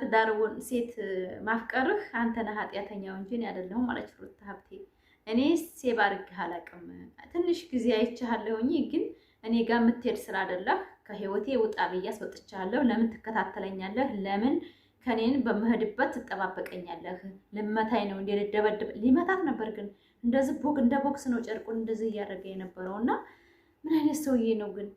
ትዳርውን ሴት ማፍቀርህ አንተ ነህ ኃጢያተኛው እንጂ እኔ አይደለሁም ማለት ሩታ ሀብቴ። እኔ ሴብ አድርጌህ አላውቅም። ትንሽ ጊዜ አይቻለሁኝ፣ ግን እኔ ጋር የምትሄድ ስራ አይደለህ። ከህይወቴ ውጣ ብዬ አስወጥቻለሁ። ለምን ትከታተለኛለህ? ለምን ከኔን በመሄድበት ትጠባበቀኛለህ? ልመታኝ ነው እንዴ? ልደበድብ ሊመታት ነበር፣ ግን እንደዚህ እንደ ቦክስ ነው ጨርቁን እንደዚህ እያደረገ የነበረውና ምን አይነት ሰውዬ ነው ግን?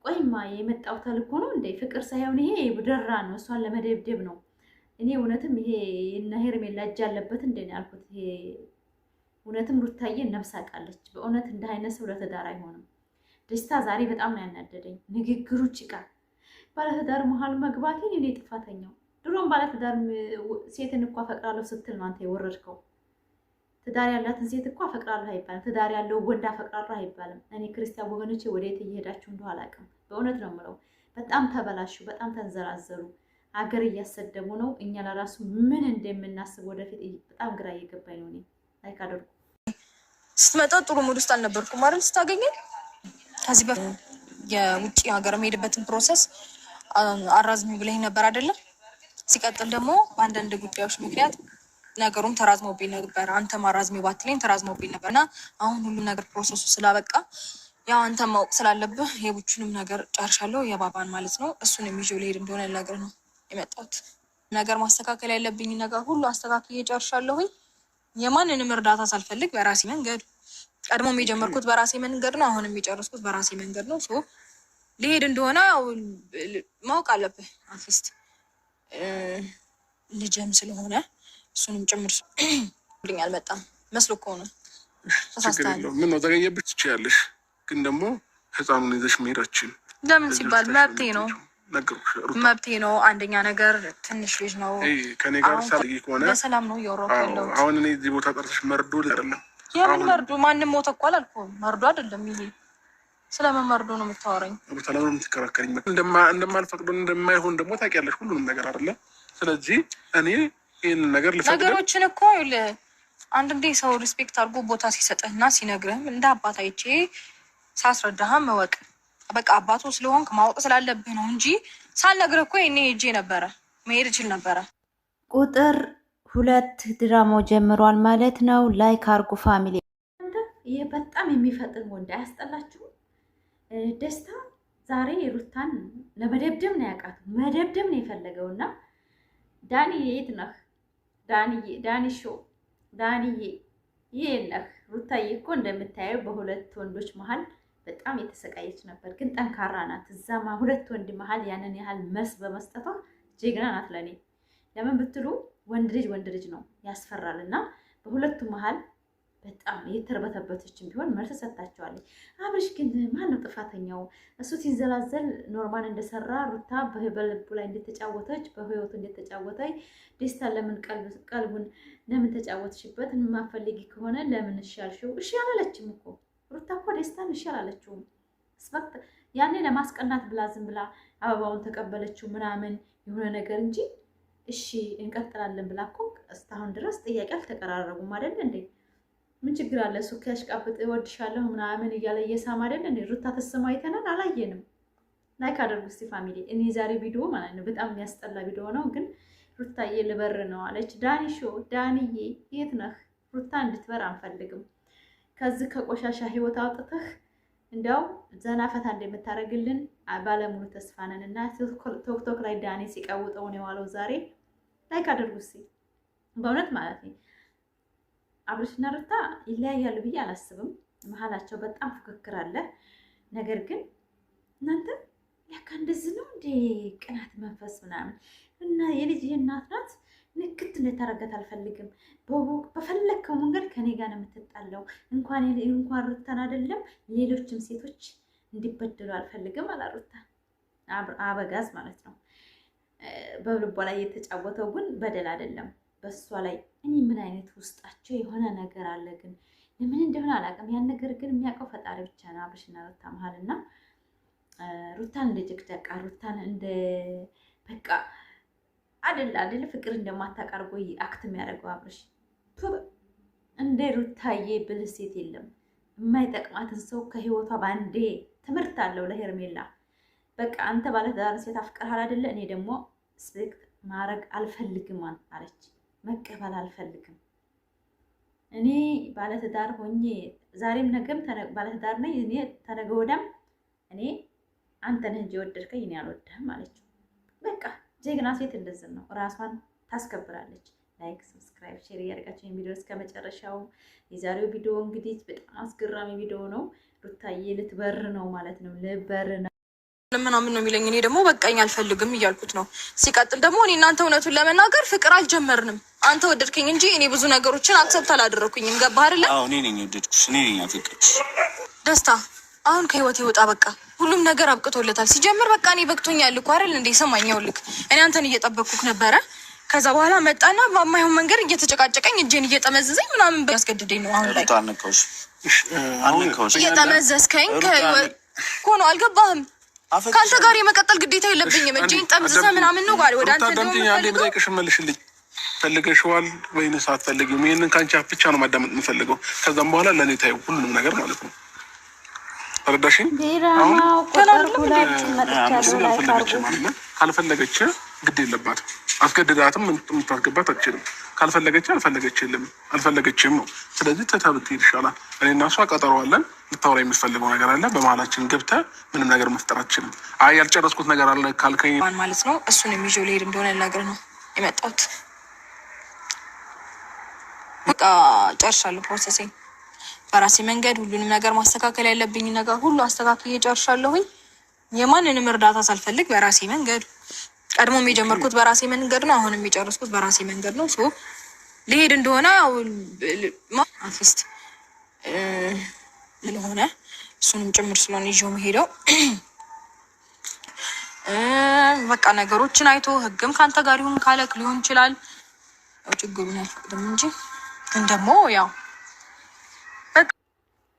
ቆይማ የመጣው ተልኮ ነው እንዴ? ፍቅር ሳይሆን ይሄ ብደራ ነው፣ እሷን ለመደብደብ ነው። እኔ እውነትም ይሄ የእነ ሄርሜላ እጅ አለበት እንደ ያልኩት ይሄ እውነትም ሩታዬ ነፍስ አውቃለች። በእውነት እንደ አይነት ሰው ለትዳር አይሆንም። ደስታ ዛሬ በጣም ነው ያናደደኝ ንግግሩ። ጭቃ ባለትዳር መሀል መግባቴን እኔ ጥፋተኛው። ድሮም ባለትዳር ሴትን እኮ አፈቅራለሁ ስትል ነው አንተ የወረድከው። ትዳር ያላትን ሴት እኮ አፈቅራለሁ አይባልም። ትዳር ያለው ወንድ አፈቅራለሁ አይባልም። እኔ ክርስቲያን ወገኖቼ ወዴት እየሄዳችሁ እንደው አላውቅም። በእውነት ነው የምለው። በጣም ተበላሹ፣ በጣም ተንዘራዘሩ። ሀገር እያሰደቡ ነው። እኛ ለራሱ ምን እንደምናስብ ወደፊት በጣም ግራ እየገባኝ ነው። እኔ ላይክ አድርጉ። ስትመጣ ጥሩ ሙድ ውስጥ አልነበርኩም አይደል? ስታገኘኝ ከዚህ በፊት የውጭ ሀገር የምሄድበትን ፕሮሰስ አራዝሚ ብለኝ ነበር አይደለም? ሲቀጥል ደግሞ በአንዳንድ ጉዳዮች ምክንያት ነገሩም ተራዝሞብኝ ነበር። አንተ ማራዝሚ ባትለኝ ተራዝሞብኝ ነበር እና አሁን ሁሉም ነገር ፕሮሰሱ ስላበቃ ያው አንተ ማወቅ ስላለብህ የቡቹንም ነገር ጨርሻለሁ። የባባን ማለት ነው። እሱንም ይዤው ልሄድ እንደሆነ ነገር ነው የመጣሁት። ነገር ማስተካከል ያለብኝ ነገር ሁሉ አስተካክዬ ጨርሻለሁኝ። የማንንም እርዳታ ሳልፈልግ በራሴ መንገድ፣ ቀድሞም የጀመርኩት በራሴ መንገድ ነው። አሁንም የጨረስኩት በራሴ መንገድ ነው። ሶ ልሄድ እንደሆነ ማወቅ አለብህ። አትሊስት ልጅም ስለሆነ እሱንም ጭምር ልኝ አልመጣም መስሎ ከሆነ ተሳስተሃል። ምን ነው ዘገየብሽ? ትችያለሽ፣ ግን ደግሞ ህፃኑን ይዘሽ መሄዳችን ለምን ሲባል መብቴ ነው። መብቴ ነው። አንደኛ ነገር ትንሽ ልጅ ነው። ከኔ ጋር ሳልጊ ከሆነ በሰላም ነው እያወራሁ ያለው። አሁን እኔ እዚህ ቦታ ጠርተሽ መርዶ አይደለም። የምን መርዶ? ማንም ሞተ እኮ አላልኩም። መርዶ አይደለም ይሄ። ስለምን መርዶ ነው የምታወራኝ? ቦታ ለምን የምትከራከሪኝ? እንደማልፈቅዶ እንደማይሆን ደግሞ ታውቂያለሽ ሁሉንም ነገር አይደለ? ስለዚህ እኔ ይህንን ነገር ነገሮችን እኮ አንዳንዴ ሰው ሪስፔክት አድርጎ ቦታ ሲሰጥህና ሲነግርህም እንደ አባት አይቼ ሳስረዳህም መወቅ በቃ አባቱ ስለሆንክ ማወቅ ስላለብህ ነው እንጂ ሳልነግርህ እኮ እኔ ሄጄ ነበረ መሄድ እችል ነበረ። ቁጥር 2 ድራማው ጀምሯል ማለት ነው። ላይክ አርጉ ፋሚሊ። ይህ በጣም የሚፈጥን ወንድ አያስጠላችሁም? ደስታ ዛሬ ሩታን ለመደብደብ ነው ያውቃት፣ መደብደብ ነው የፈለገውና ዳኒ የት ነህ? ዳኒሾ ዳኒዬ የለህ። ሩታዬ እኮ እንደምታየው በሁለት ወንዶች መሀል በጣም የተሰቃየች ነበር፣ ግን ጠንካራ ናት። እዛማ ሁለት ወንድ መሀል ያንን ያህል መልስ በመስጠቷ ጀግና ናት ለኔ። ለምን ብትሉ ወንድ ልጅ ነው ያስፈራል። እና በሁለቱ መሀል በጣም የተርበተበተችን ቢሆን መልስ ሰጥታቸዋለች። አብርሽ ግን ማን ነው ጥፋተኛው? እሱ ሲንዘላዘል ኖርማል እንደሰራ ሩታ በልቡ ላይ እንደተጫወተች በህይወቱ እንደተጫወተች ደስታ ለምን ቀልቡን ለምን ተጫወትሽበት? የማፈልጊ ከሆነ ለምን እሺ አልሽው? እሺ አላለችም እኮ ሩታ እኮ ደስታን እሺ አላለችውም። ያኔ ለማስቀናት ብላ ዝም ብላ አበባውን ተቀበለችው ምናምን የሆነ ነገር እንጂ እሺ እንቀጥላለን ብላ እኮ እስካሁን ድረስ ጥያቄ አልተቀራረቡም አይደል እንዴ? ምን ችግር አለ? እሱ ከያሽቃብጥ እወድሻለሁ ምናምን እያለ እየሳም አይደል እንዴ? ሩታ ተሰማ አይተናል አላየንም? ላይክ አድርጉ እስቲ ፋሚሊ። እኔ ዛሬ ቪዲዮ ማለት ነው በጣም የሚያስጠላ ቪዲዮ ነው፣ ግን ሩታዬ ልበር ነው አለች። ዳንዬ የት ነህ? ሩታ እንድትበር አንፈልግም። ከዚህ ከቆሻሻ ህይወት አውጥተህ እንዲያው ዘና ፈታ እንደምታደርግልን ባለሙሉ ተስፋ ነን እና ቶክቶክ ላይ ዳኒ ሲቀውጠው ነው የዋለው ዛሬ። ላይክ አድርጉ እስቲ በእውነት ማለት ነው። አብርሽና ሩታ ይለያያሉ ብዬ አላስብም። መሀላቸው በጣም ፍክክር አለ። ነገር ግን እናንተ ያካ እንደዚህ ነው እንደ ቅናት መንፈስ ምናምን እና የልጅ እናት ናት ንክት እንድታረጋት አልፈልግም። በፈለግከው መንገድ ከኔ ጋር ነው የምትጣለው። እንኳን ሩታን አይደለም ሌሎችም ሴቶች እንዲበደሉ አልፈልግም አላ ሩታ አበጋዝ ማለት ነው። በልቧ ላይ የተጫወተው ግን በደል አይደለም በሷ ላይ። እኔ ምን አይነት ውስጣቸው የሆነ ነገር አለ፣ ግን ለምን እንደሆነ አላውቅም። ያን ነገር ግን የሚያውቀው ፈጣሪ ብቻ ነው። አብርሽና ሩታ መሀልና ሩታን እንደ ጭቅጨቃ ሩታን እንደ በቃ አይደል ፍቅር እንደማታቀርቦ አክት የሚያደርገው አብርሽ። እንደ ሩታዬ ብልህ ሴት የለም። የማይጠቅማትን ሰው ከህይወቷ ባንዴ ትምህርት አለው ለሄርሜላ። በቃ አንተ ባለትዳር ሴት አፍቅርሃል አይደለ? እኔ ደግሞ ስፔክት ማረግ አልፈልግም አለች። መቀበል አልፈልግም። እኔ ባለትዳር ሆኜ ዛሬም ነገም ባለትዳር ነኝ። እኔ ተነገ ወዲያም እኔ አንተ ነህ እንጂ የወደድከኝ እኔ አልወድህም አለችው። በቃ ጀግና ሴት እንደዚህ ነው፣ ራሷን ታስከብራለች። ላይክ፣ ሰብስክራይብ፣ ሼር እያደረጋችሁ ቪዲዮ እስከ መጨረሻው። የዛሬው ቪዲዮ እንግዲህ በጣም አስገራሚ ቪዲዮ ነው። ሩታዬ ልትበር ነው ማለት ነው። ልበር ነው ምናምን ነው የሚለኝ። እኔ ደግሞ በቃኝ አልፈልግም እያልኩት ነው። ሲቀጥል ደግሞ እኔ እናንተ እውነቱን ለመናገር ፍቅር አልጀመርንም። አንተ ወደድከኝ እንጂ እኔ ብዙ ነገሮችን አክሰብት አላደረኩኝም። ገባህ አይደለ? አዎ እኔ ነኝ ወደድኩሽ፣ እኔ ነኝ አፈቀርኩሽ። ደስታ አሁን ከህይወት ይወጣ። በቃ ሁሉም ነገር አብቅቶለታል። ሲጀምር በቃ እኔ በቅቶኛል እኮ አይደል እንዴ? ሰማኛው ልክ እኔ አንተን እየጠበቅኩክ ነበረ። ከዛ በኋላ መጣና በማይሆን መንገድ እየተጨቃጨቀኝ እጄን እየጠመዘዘኝ ምናምን ያስገድደኝ ነው። አሁን ላይ እየጠመዘዝከኝ እኮ ነው። አልገባህም? ከአንተ ጋር የመቀጠል ግዴታ የለብኝም። እጄን ጠምዝዘህ ምናምን ነው ጋር ወደ አንተ ደግሞ ጠይቅሽ መልሽልኝ። ፈልገሽዋል ወይንስ አትፈልጊም? ይሄንን ከአንቺ አፍ ብቻ ነው ማዳመጥ የምፈልገው። ከዛም በኋላ ለእኔ ታየው ሁሉንም ነገር ማለት ነው። ተረዳሽኝ? ካልፈለገች ግድ የለባትም። አስገድዳትም የምታስገባት አትችልም። ካልፈለገች አልፈለገችም ነው። ስለዚህ ትተህ ይሻላል። እኔ እና እሷ ቀጠሮ አለን። ልታወራ የምትፈልገው ነገር አለ። በመሀላችን ገብተህ ምንም ነገር መፍጠር አትችልም። አይ ያልጨረስኩት ነገር አለ ካልከኝ ማለት ነው። እሱን የሚዤው ልሄድ እንደሆነ ነገር ነው የመጣሁት። በቃ ጨርሻለሁ ፕሮሰሴን በራሴ መንገድ። ሁሉንም ነገር ማስተካከል ያለብኝ ነገር ሁሉ አስተካክዬ ጨርሻለሁኝ። የማንንም እርዳታ ሳልፈልግ በራሴ መንገድ፣ ቀድሞም የጀመርኩት በራሴ መንገድ ነው። አሁንም የጨረስኩት በራሴ መንገድ ነው። ሶ ልሄድ እንደሆነ አትሊስት ስለሆነ እሱንም ጭምር ስለሆነ ይዤው መሄደው በቃ ነገሮችን አይቶ ህግም ከአንተ ጋር ይሁን ካለክ ሊሆን ይችላል። ያው ችግሩን አይፈቅድም እንጂ እንደሞ ያው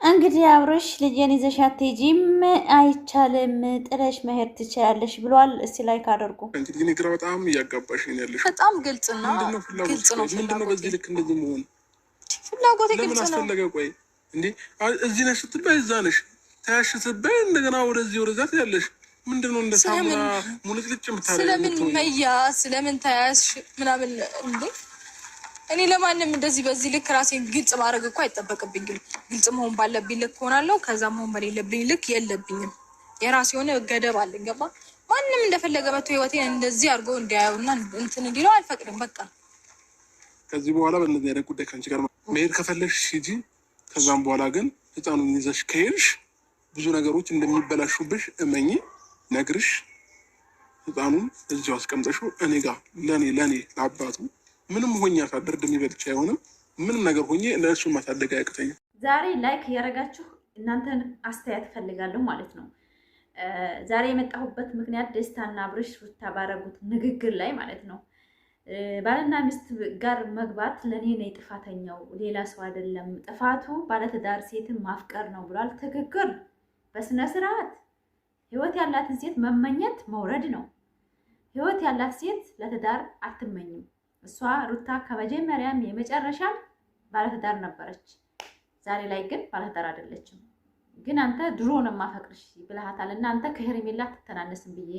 እንግዲህ አብርሽ ልጄን ይዘሽ አትሄጂም፣ አይቻልም፣ ጥለሽ መሄድ ትችላለሽ ብሏል። እስቲ ላይክ አድርጉ። እንግዲህ እኔ ግራ በጣም እያጋባሽ ነው ያለሽ። በጣም ግልጽ ነው። ምንድነው በዚህ ልክ እንደዚህ መሆን? ፍላጎት ግልጽ ነው። ለምን አስፈለገ? ቆይ እንዴ እዚህ ነሽ ስትባይ እዛ ነሽ፣ ታያሽ ስትባይ እንደገና ወደዚህ ወደዛ ትያለሽ። ምንድነው እንደ ሳሙና ሙልጭልጭ የምታረጊው? ስለምን መያዝ ስለምን ታያሽ ምናምን እንዴ? እኔ ለማንም እንደዚህ በዚህ ልክ ራሴን ግልጽ ማድረግ እኮ አይጠበቅብኝም። ግልጽ መሆን ባለብኝ ልክ ሆናለሁ። ከዛ መሆን በሌለብኝ ልክ የለብኝም። የራሴ የሆነ ገደብ አለኝ። ገባ? ማንም እንደፈለገ መቶ ህይወቴን እንደዚህ አድርጎ እንዲያዩና እንትን እንዲለው አልፈቅድም። በቃ ከዚህ በኋላ በእነዚህ አይነት ጉዳይ ከአንቺ ጋር መሄድ ከፈለግሽ ሂጂ። ከዛም በኋላ ግን ህፃኑን ይዘሽ ከሄድሽ ብዙ ነገሮች እንደሚበላሹብሽ እመኚ። ነግርሽ ህፃኑን እዚሁ አስቀምጠሽው እኔ ጋር ለእኔ ለአባቱ ምንም ሆኜ አሳደር እንደሚበልጭ አይሆንም። ምንም ነገር ሆኜ ለእሱን ማሳደግ አያቅተኝም። ዛሬ ላይክ እያደረጋችሁ እናንተን አስተያየት ፈልጋለሁ ማለት ነው። ዛሬ የመጣሁበት ምክንያት ደስታና አብርሽ ሩታ ባረጉት ንግግር ላይ ማለት ነው። ባልና ሚስት ጋር መግባት ለእኔ ነው ጥፋተኛው፣ ሌላ ሰው አይደለም። ጥፋቱ ባለትዳር ሴትን ማፍቀር ነው ብሏል። ትክክል። በስነ ስርዓት ህይወት ያላትን ሴት መመኘት መውረድ ነው። ህይወት ያላት ሴት ለትዳር አትመኝም። እሷ ሩታ ከመጀመሪያም የመጨረሻም ባለትዳር ነበረች። ዛሬ ላይ ግን ባለትዳር አይደለችም። ግን አንተ ድሮ ነው የማፈቅርሽ ብለሃታል እና አንተ ከሄርሜላ ትተናነስም ብዬ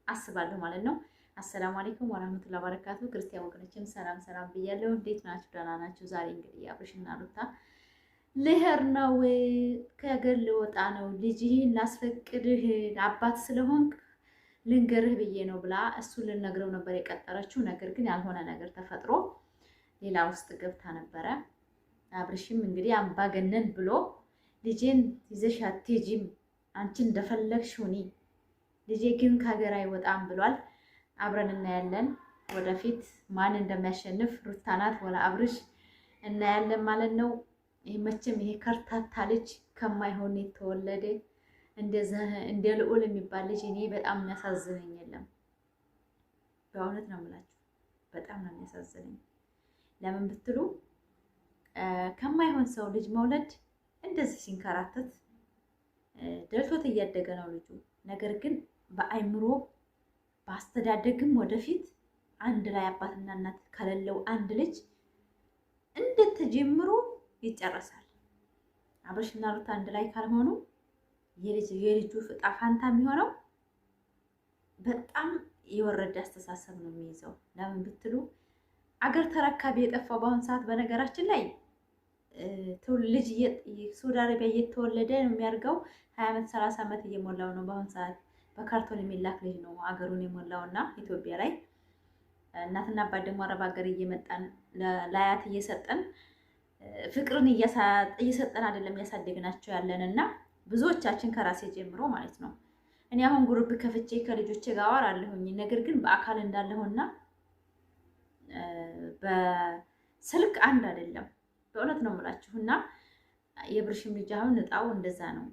አስባለሁ ማለት ነው። አሰላሙ አለይኩም ወራህመቱላሂ ወበረካቱ። ክርስቲያን ወገኖችም ሰላም ብያለሁ። እንዴት ናችሁ? ደህና ናችሁ? ዛሬ እንግዲህ አብርሽና ሩታ ልሄድ ነው፣ ከሀገር ልወጣ ነው፣ ልጅህን ላስፈቅድህ አባት ስለሆንክ ልንገርህ ብዬ ነው ብላ እሱን ልነግረው ነበር የቀጠረችው። ነገር ግን ያልሆነ ነገር ተፈጥሮ ሌላ ውስጥ ገብታ ነበረ። አብርሽም እንግዲህ አምባገነን ብሎ ልጄን ይዘሽ አትሄጂም፣ አንቺ እንደፈለግሽ ሁኒ፣ ልጄ ግን ከሀገር አይወጣም ብሏል። አብረን እናያለን ወደፊት ማን እንደሚያሸንፍ ሩታ ናት ወላ አብርሽ እናያለን ማለት ነው። ይሄ መቼም ይሄ ከርታታ ልጅ ከማይሆን የተወለደ እንደ ልዑል የሚባል ልጅ እኔ በጣም የሚያሳዝነኝ የለም። በእውነት ነው የምላችሁ፣ በጣም ነው የሚያሳዝነኝ። ለምን ብትሉ ከማይሆን ሰው ልጅ መውለድ እንደዚህ ሲንከራተት ደልቶት እያደገ ነው ልጁ። ነገር ግን በአይምሮ በአስተዳደግም ወደፊት አንድ ላይ አባትና እናት ከሌለው አንድ ልጅ እንደተጀምሮ ይጨረሳል። አብርሽና ሩታ አንድ ላይ ካልሆኑ የልጁ ዕጣ ፈንታ የሚሆነው በጣም የወረደ አስተሳሰብ ነው የሚይዘው። ለምን ብትሉ አገር ተረካቢ የጠፋው በአሁን ሰዓት በነገራችን ላይ ልጅ ሳውዲ አረቢያ እየተወለደ ነው የሚያርገው 20 ዓመት 30 ዓመት እየሞላው ነው በአሁን ሰዓት በካርቶን የሚላክ ልጅ ነው አገሩን የሞላውና ኢትዮጵያ ላይ እናትና አባት ደግሞ አረብ ሀገር እየመጣን ለአያት እየሰጠን ፍቅርን እየሰጠን አይደለም ያሳደግናቸው ያለንና ብዙዎቻችን ከራሴ ጀምሮ ማለት ነው። እኔ አሁን ግሩፕ ከፍቼ ከልጆቼ ጋር አወራለሁኝ። ነገር ግን በአካል እንዳለሁና በስልክ አንድ አይደለም። በእውነት ነው የምላችሁና የብርሽም ልጅ አሁን እጣው እንደዛ ነው።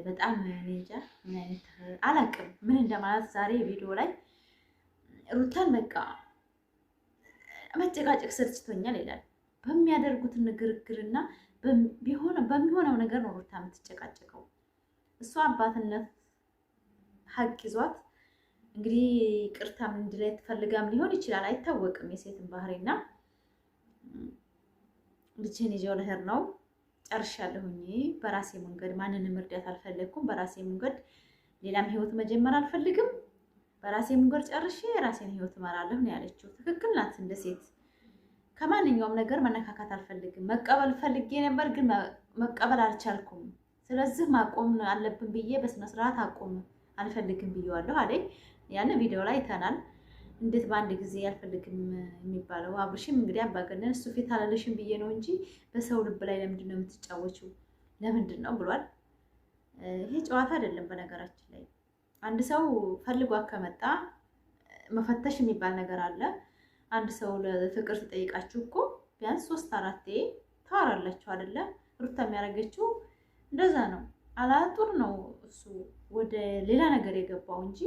በጣም እንጃ ምን አይነት አላቅም ምን እንደማለት ዛሬ ቪዲዮ ላይ ሩታን በቃ መጨቃጨቅ ሰልችቶኛል ይላል። በሚያደርጉት ንግግርና በሚሆነው ነገር ነው ሩታ የምትጨቃጨቀው። እሷ አባትነት ሀቅ ይዟት እንግዲህ ቅርታም እንድላይ ትፈልጋም ሊሆን ይችላል አይታወቅም። የሴትን ባህሪና ልጅህን ይዤው ልሄድ ነው ጨርሻለሁኝ። በራሴ መንገድ ማንንም እርዳት አልፈለግኩም። በራሴ መንገድ ሌላም ህይወት መጀመር አልፈልግም። በራሴ መንገድ ጨርሼ የራሴን ህይወት እመራለሁ ነው ያለችው። ትክክል ናት። እንደ ሴት ከማንኛውም ነገር መነካካት አልፈልግም። መቀበል ፈልጌ ነበር ግን መቀበል አልቻልኩም። ስለዚህ ማቆም አለብን ብዬ በስነ ስርዓት አቆም አልፈልግም ብዬዋለሁ አለኝ። ያን ቪዲዮ ላይ ተናል። እንዴት በአንድ ጊዜ አልፈልግም የሚባለው? አብርሽም እንግዲህ አባገነን እሱ ፊት አላለሽም ብዬ ነው እንጂ በሰው ልብ ላይ ለምንድን ነው የምትጫወችው? ለምንድን ነው ብሏል። ይሄ ጨዋታ አይደለም። በነገራችን ላይ አንድ ሰው ፈልጓ ከመጣ መፈተሽ የሚባል ነገር አለ። አንድ ሰው ለፍቅር ሲጠይቃችሁ እኮ ቢያንስ 3-4 ታወራላችሁ አይደለ? ሩታ የሚያደርገችው እንደዛ ነው። አላጡር ነው እሱ ወደ ሌላ ነገር የገባው እንጂ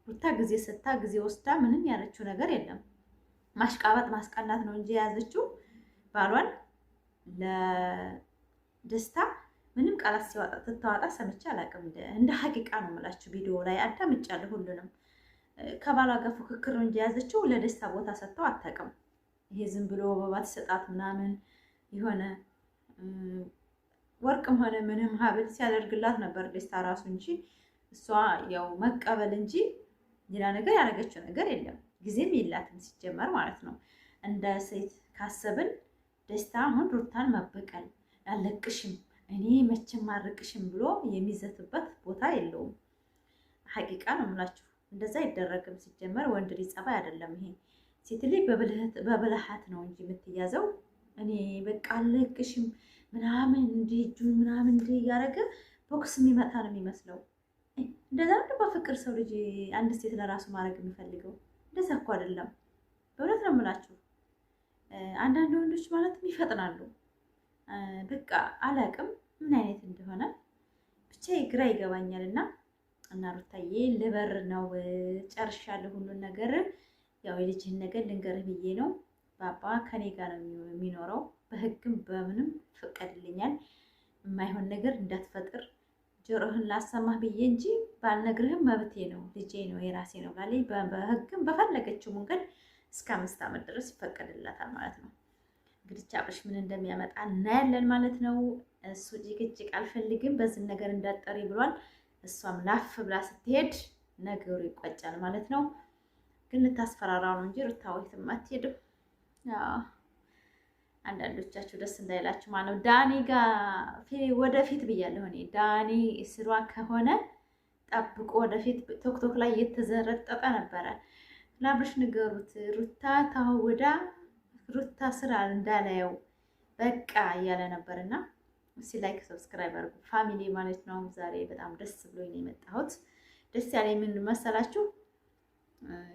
ሩታ ጊዜ ሰታ ጊዜ ወስዳ ምንም ያለችው ነገር የለም። ማሽቃበጥ ማስቀናት ነው እንጂ የያዘችው ባሏን ለደስታ ምንም ቃላት ስትታወጣ ሰምቼ አላውቅም። እንደ ሀቂቃ ነው የምላችሁ። ቪዲዮ ላይ አዳምጫለሁ ሁሉንም። ከባሏ ጋር ፉክክር ነው እንጂ የያዘችው ለደስታ ቦታ ሰጥተው አታውቅም። ይሄ ዝም ብሎ በባት ሰጣት ምናምን የሆነ ወርቅም ሆነ ምንም ሀብል ሲያደርግላት ነበር ደስታ ራሱ እንጂ እሷ ያው መቀበል እንጂ ሌላ ነገር ያደረገችው ነገር የለም። ጊዜም የላትም ሲጀመር ማለት ነው። እንደ ሴት ካሰብን ደስታ አሁን ሩታን መበቀል አለቅሽም እኔ መቼም አርቅሽም ብሎ የሚዘትበት ቦታ የለውም። ሐቂቃ ነው የምላችሁ። እንደዛ አይደረግም ሲጀመር። ወንድ ልጅ ጸባይ አይደለም ይሄ። ሴት ልጅ በብልሃት ነው እንጂ የምትያዘው እኔ በቃ አለቅሽም ምናምን እንዲህ እጁን ምናምን እንዲህ እያደረገ ቦክስ የሚመታ ነው የሚመስለው። እንደዛ ነው በፍቅር ሰው ልጅ አንድ ሴት ለራሱ ማድረግ የሚፈልገው። እንደዛ እኮ አይደለም። በእውነት ነው የምላችሁ። አንዳንድ ወንዶች ማለትም ይፈጥናሉ። በቃ አላቅም ምን አይነት እንደሆነ ብቻ ግራ ይገባኛል። እና ሩታዬ ልበር ነው ጨርሻለሁ ሁሉን ነገር። ያው የልጅህን ነገር ልንገርህ ብዬ ነው። ባባ ከኔ ጋር ነው የሚኖረው። በህግም በምንም ፈቀድልኛል። የማይሆን ነገር እንዳትፈጥር ጆሮህን ላሰማህ ብዬ እንጂ ባልነግርህም መብቴ ነው። ልጄ ነው የራሴ ነው ብላለች። በህግም በፈለገችው መንገድ እስከ 5 ዓመት ድረስ ይፈቀድላታል ማለት ነው። እንግዲህ አብርሽ ምን እንደሚያመጣ እናያለን ማለት ነው። እሱ ጭቅጭቅ አልፈልግም በዚህ ነገር እንዳጠሪ ብሏል። እሷም ላፍ ብላ ስትሄድ ነገሩ ይቋጫል ማለት ነው። ግን ልታስፈራራው ነው እንጂ ሩታዊትም አትሄድም። አንዳንዶቻችሁ ደስ እንዳይላችሁ ማለት ነው። ዳኒ ጋር ወደፊት ብያለሁ እኔ። ዳኒ ስሯ ከሆነ ጠብቆ ወደፊት ቶክቶክ ላይ እየተዘረጠጠ ነበረ። ለአብርሽ ንገሩት ሩታ ታወዳ ሩታ ስራ እንዳላየው በቃ እያለ ነበርና እስኪ ላይክ ሰብስክራይብ አድርጉ ፋሚሊ ማለት ነው። ዛሬ በጣም ደስ ብሎኝ ነው የመጣሁት። ደስ ያለኝ ምን መሰላችሁ?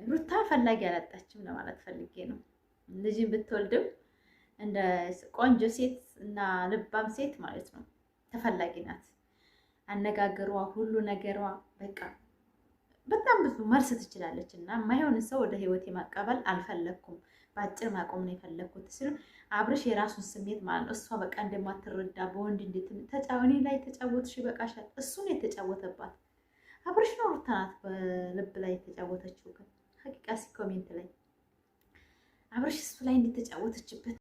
ሩታ ፈላጊ አላጣችም ለማለት ፈልጌ ነው። ልጅን ብትወልድም እንደ ቆንጆ ሴት እና ልባም ሴት ማለት ነው ተፈላጊ ናት። አነጋገሯ፣ ሁሉ ነገሯ በቃ በጣም ብዙ መልስ ትችላለች። እና የማይሆን ሰው ወደ ህይወቴ ማቀበል አልፈለኩም፣ በአጭር ማቆም ነው የፈለኩት ሲሉ አብርሽ የራሱን ስሜት ማለት ነው። እሷ በቃ እንደማትረዳ በወንድ እንዴት ተጫወኒ ላይ ተጫወትሽ በቃሻል። እሱን የተጫወተባት አብርሽ ነው። ሩታ ናት በልብ ላይ የተጫወተችው። ግን ሀቂቃ ኮሜንት ላይ አብርሽ እሱ ላይ እንደተጫወተችበት